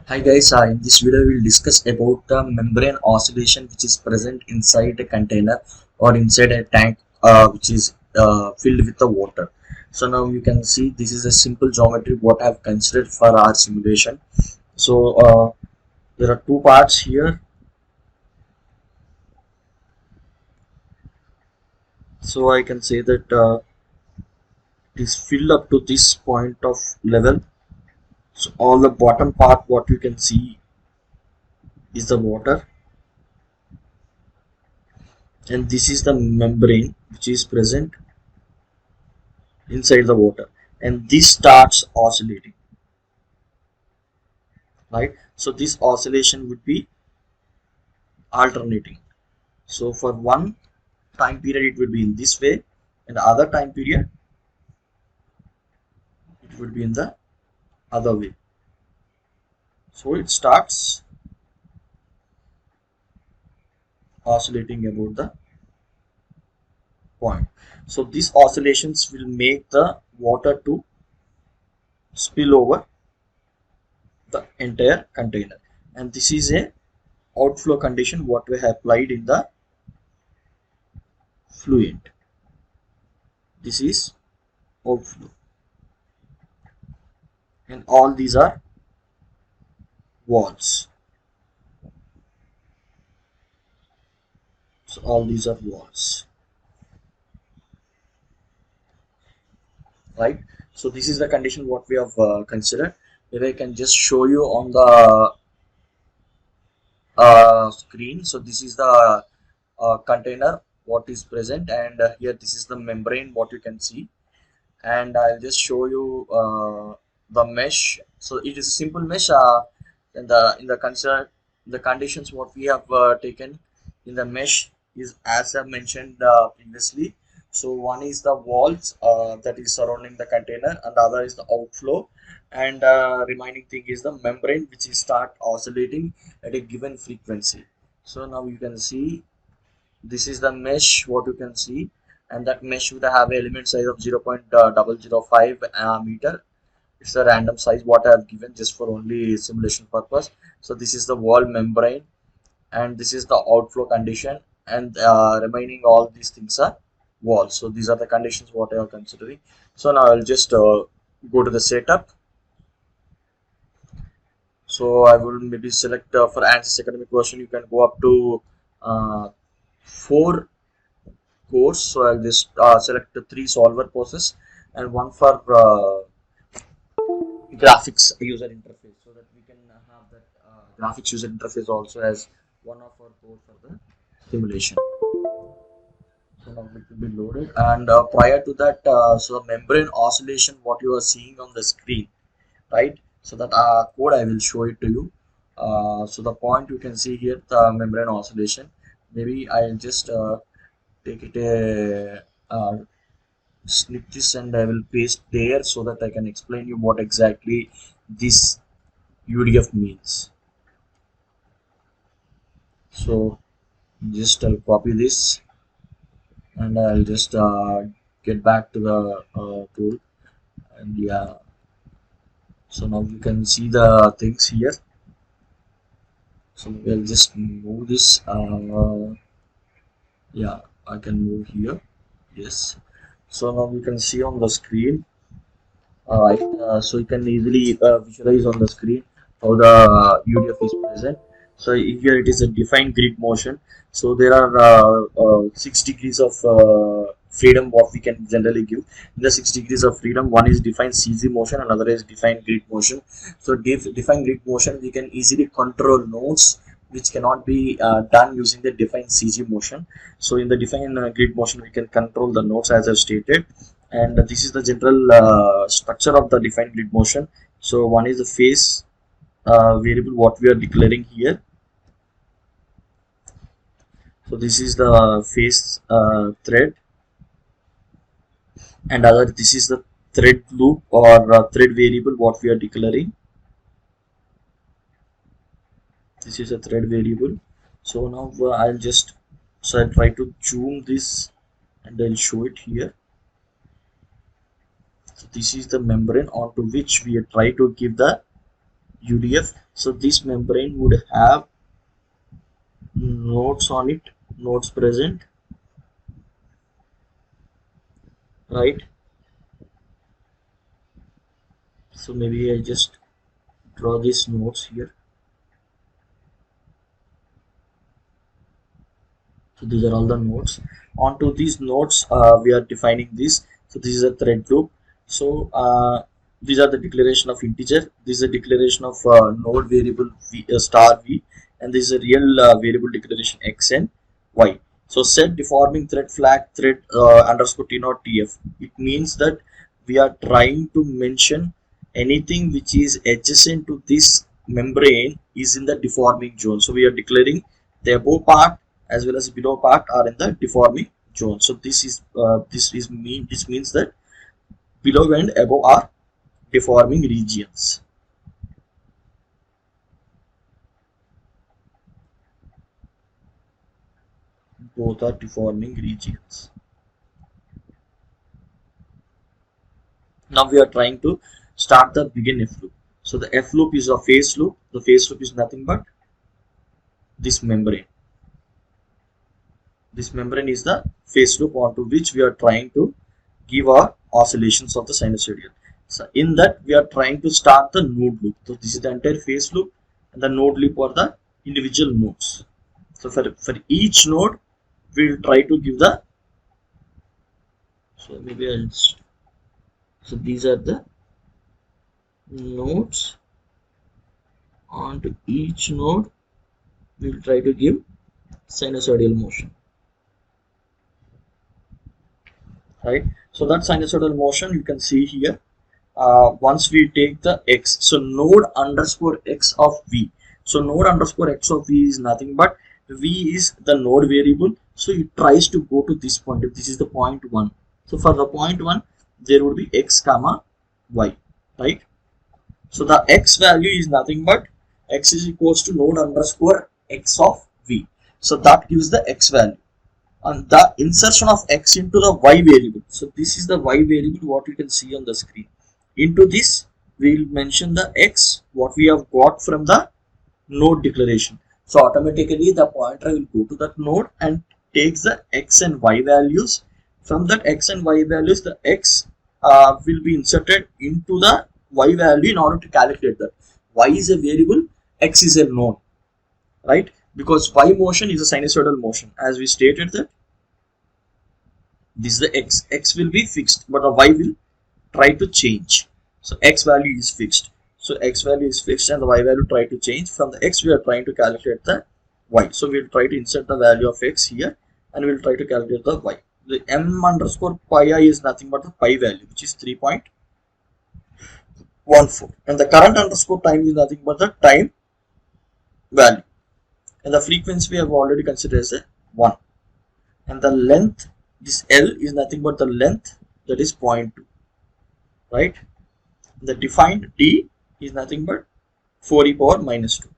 Hi guys, in this video we will discuss about the membrane oscillation which is present inside a container or inside a tank which is filled with the water. So now you can see this is a simple geometry what I have considered for our simulation. So there are two parts here. So I can say that it is filled up to this point of level. So all the bottom part what you can see is the water, and this is the membrane which is present inside the water, and this starts oscillating, right? So this oscillation would be alternating. So for one time period it would be in this way, and the other time period it would be in the other way. So it starts oscillating about the point. So these oscillations will make the water to spill over the entire container, and this is a outflow condition what we have applied in the fluid. This is outflow, and all these are walls. So all these are walls, right? So this is the condition what we have considered. If I can just show you on the screen. So this is the container what is present, and here this is the membrane what you can see, and I'll just show you the mesh. So it is simple mesh, in the consider the conditions what we have taken in the mesh is as I mentioned previously. So one is the walls that is surrounding the container, and the other is the outflow, and remaining thing is the membrane which is start oscillating at a given frequency. So now you can see this is the mesh what you can see, and that mesh would have an element size of 0.005 meter. It's a random size what I have given just for only simulation purpose. So this is the wall membrane, and this is the outflow condition, and remaining all these things are walls. So these are the conditions what I am considering. So now I'll just go to the setup. So I will maybe select for ANSYS academic version you can go up to 4 course. So I'll just select the 3 solver courses and one for graphics user interface, so that we can have that graphics user interface also as one of our code for the simulation. So now it will be loaded, and prior to that, so membrane oscillation what you are seeing on the screen, right? So that code I will show it to you. So the point you can see here, the membrane oscillation. Maybe I'll just take it a snip this and I will paste there so that I can explain you what exactly this UDF means. So just I'll copy this and I'll just get back to the tool, and yeah, so now you can see the things here. So we'll just move this. Yeah, I can move here. Yes. So now you can see on the screen. Alright, so you can easily visualize on the screen how the UDF is present. So here it is a defined grid motion. So there are 6 degrees of freedom what we can generally give. In the 6 degrees of freedom, one is defined CZ motion, another is defined grid motion. So defined grid motion we can easily control nodes which cannot be done using the defined CG motion. So in the defined grid motion we can control the nodes as I stated, and this is the general structure of the defined grid motion. So one is the phase variable what we are declaring here. So this is the phase thread, and other this is the thread loop or thread variable what we are declaring. This is a thread variable. So now I'll try to zoom this and I'll show it here. So this is the membrane onto which we try to give the UDF. So this membrane would have nodes on it, nodes present, right? So maybe I just draw these nodes here. So these are all the nodes. Onto these nodes, we are defining this. So this is a thread loop. So these are the declaration of integer. This is a declaration of node variable v, star v, and this is a real variable declaration x and y. So set deforming thread flag thread underscore t naught tf. It means that we are trying to mention anything which is adjacent to this membrane is in the deforming zone. So we are declaring the above part as well as below part are in the deforming zone. So this means that below and above are deforming regions. Both are deforming regions. Now we are trying to start the begin F loop. So the F loop is a phase loop. The phase loop is nothing but this membrane. This membrane is the phase loop onto which we are trying to give our oscillations of the sinusoidal. So in that we are trying to start the node loop. So this is the entire phase loop, and the node loop are the individual nodes. So for each node we will try to give the, so maybe I'll just, so these are the nodes. Onto each node we will try to give sinusoidal motion, right? So that sinusoidal motion you can see here. Once we take the x, so node underscore x of v. So node underscore x of v is nothing but v is the node variable. So it tries to go to this point. If this is the point 1, so for the point 1 there would be x comma y, right? So the x value is nothing but x is equals to node underscore x of v. So that gives the x value, and the insertion of x into the y variable. So this is the y variable what you can see on the screen. Into this we will mention the x what we have got from the node declaration. So automatically the pointer will go to that node and takes the x and y values. From that x and y values, the x will be inserted into the y value in order to calculate that. Y is a variable, x is a known, right? Because y motion is a sinusoidal motion, as we stated that this is the x will be fixed, but the y will try to change. So x value is fixed. So x value is fixed and the y value try to change. From the x we are trying to calculate the y. So we will try to insert the value of x here and we will try to calculate the y. The m underscore pi I is nothing but the pi value, which is 3.14, and the current underscore time is nothing but the time value, and the frequency we have already considered as a 1, and the length, this L is nothing but the length, that is 0.2, right? The defined d is nothing but 4 e power minus 2,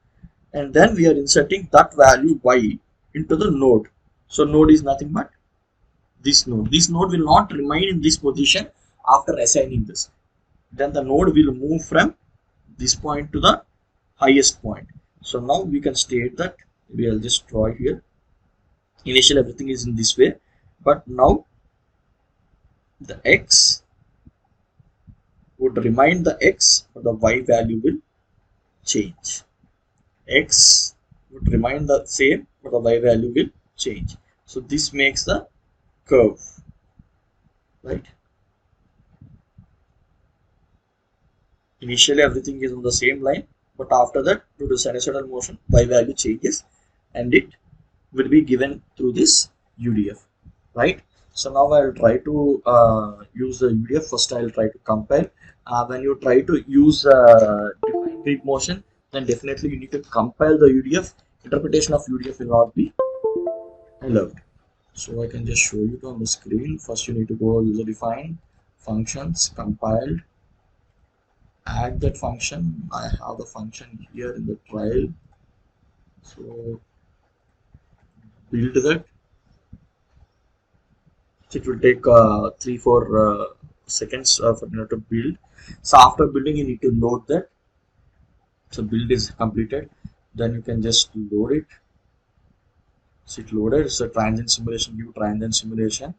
and then we are inserting that value y into the node. So node is nothing but this node. This node will not remain in this position after assigning this. Then the node will move from this point to the highest point. So now we can state that, we will just draw here. Initially everything is in this way, but now the x would remain the x, but the y value will change. X would remain the same, but the y value will change. So this makes the curve, right? Initially everything is on the same line, but after that, due to sinusoidal motion, y value changes and it will be given through this UDF, right? So now I'll try to use the UDF. First I'll try to compile. When you try to use define creep motion, then definitely you need to compile the UDF. Interpretation of UDF will not be allowed. So I can just show you on the screen. First you need to go user define functions, compiled, add that function. I have the function here in the trial. So build that. It will take 3-4 seconds for you to build. So after building you need to load that. So build is completed, then you can just load it. So it loaded. So transient simulation, give transient simulation,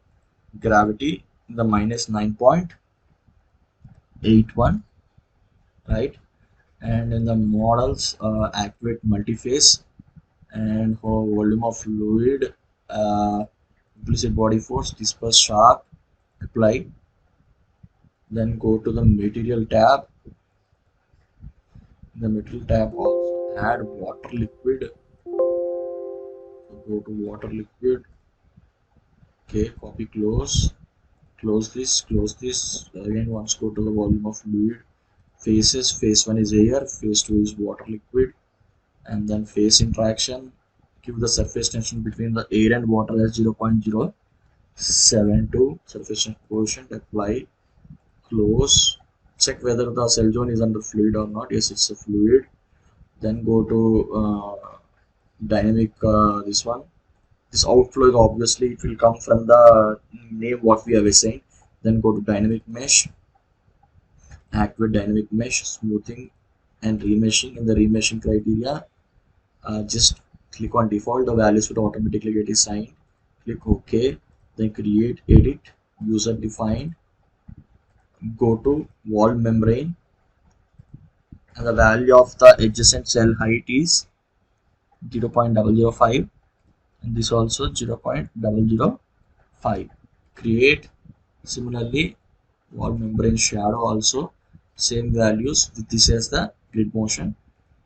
gravity in the minus 9.81, right? And in the models, activate multiphase, and for volume of fluid, implicit body force, disperse sharp, apply. Then go to the material tab. In the material tab also add water liquid. So go to water liquid. Okay, copy, close this again. Once go to the volume of fluid, phases, phase 1 is air, phase 2 is water liquid, and then phase interaction, give the surface tension between the air and water as 0.072, surface tension coefficient, apply, close, check whether the cell zone is under fluid or not. Yes, it's a fluid. Then go to dynamic, this one. This outflow is obviously it will come from the name what we have assigned. Then go to dynamic mesh, activate dynamic mesh, smoothing and remeshing. In the remeshing criteria, just click on default, the values will automatically get assigned. Click OK, then create, edit, user defined, go to wall membrane, and the value of the adjacent cell height is 0.005, and this also 0.005. Create. Similarly, wall membrane shadow also same values with this as the grid motion.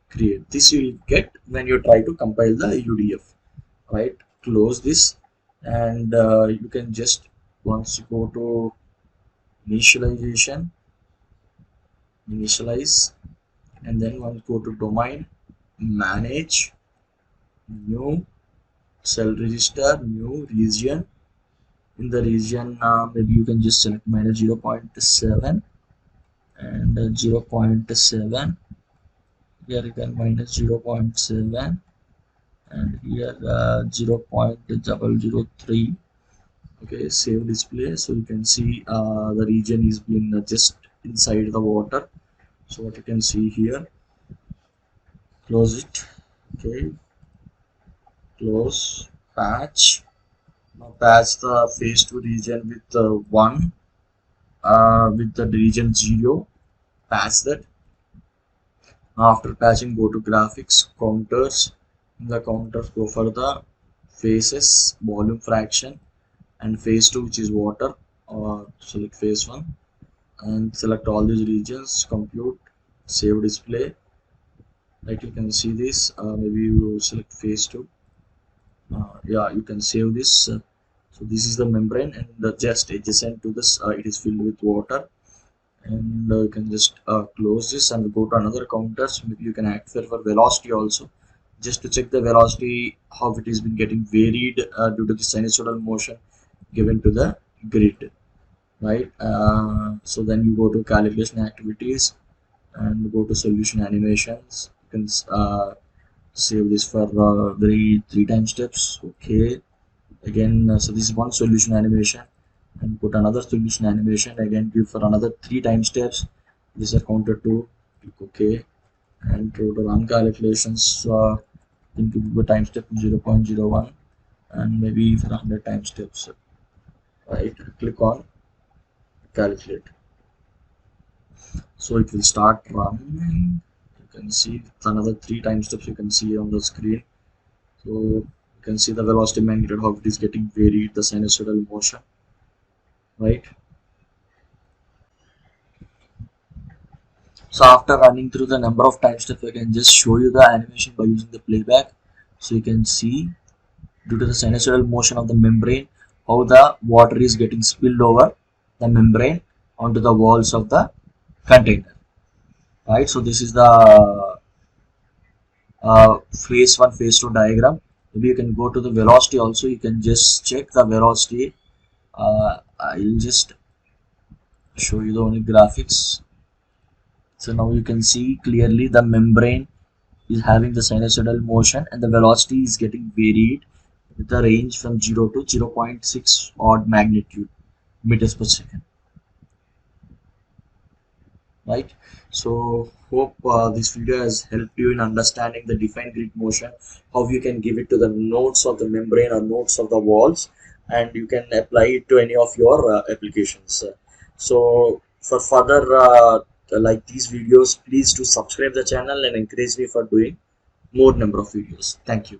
Create. This you will get when you try to compile the UDF, right? Close this, and you can just, once you go to initialization, initialize, and then once go to domain, manage, new cell register, new region. In the region, maybe you can just select minus 0.7 and 0.7. Here you can minus 0.7, and here 0.003. Okay, save display. So you can see the region is been just inside the water. So what you can see here, close it. Okay, close, patch. Now patch the phase 2 region with 1, with the region 0. Patch that. After patching, go to graphics, counters. In the counters, go for the phases, volume fraction, and phase 2, which is water. Select phase 1 and select all these regions, compute, save display. Like you can see this, maybe you select phase 2. Yeah, you can save this. So this is the membrane, and just adjacent to this, it is filled with water. And you can just close this and go to another counters. Maybe you can activate for velocity also, just to check the velocity how it has been getting varied due to the sinusoidal motion given to the grid, right? So then you go to calculation activities and go to solution animations. You can save this for three time steps. Okay, again, so this is one solution animation, and put another solution animation, again give for another 3 time steps. These are counted to. Click OK, and go to run calculations, into the time step 0.01, and maybe for 100 time steps, right? Click on calculate. So it will start running. You can see with another 3 time steps, you can see on the screen. So you can see the velocity magnitude, how it is getting varied, the sinusoidal motion, right? So after running through the number of time steps, I can just show you the animation by using the playback. So you can see, due to the sinusoidal motion of the membrane, how the water is getting spilled over the membrane onto the walls of the container, right? So this is the phase 1, phase 2 diagram. Maybe you can go to the velocity also. You can just check the velocity. I'll just show you the only graphics. So now you can see clearly the membrane is having the sinusoidal motion, and the velocity is getting varied with the range from 0 to 0.6 odd magnitude meters per second. right? So hope this video has helped you in understanding the defined grid motion, how you can give it to the nodes of the membrane or nodes of the walls, and you can apply it to any of your applications. So for further like these videos, please do subscribe the channel and encourage me for doing more number of videos. Thank you.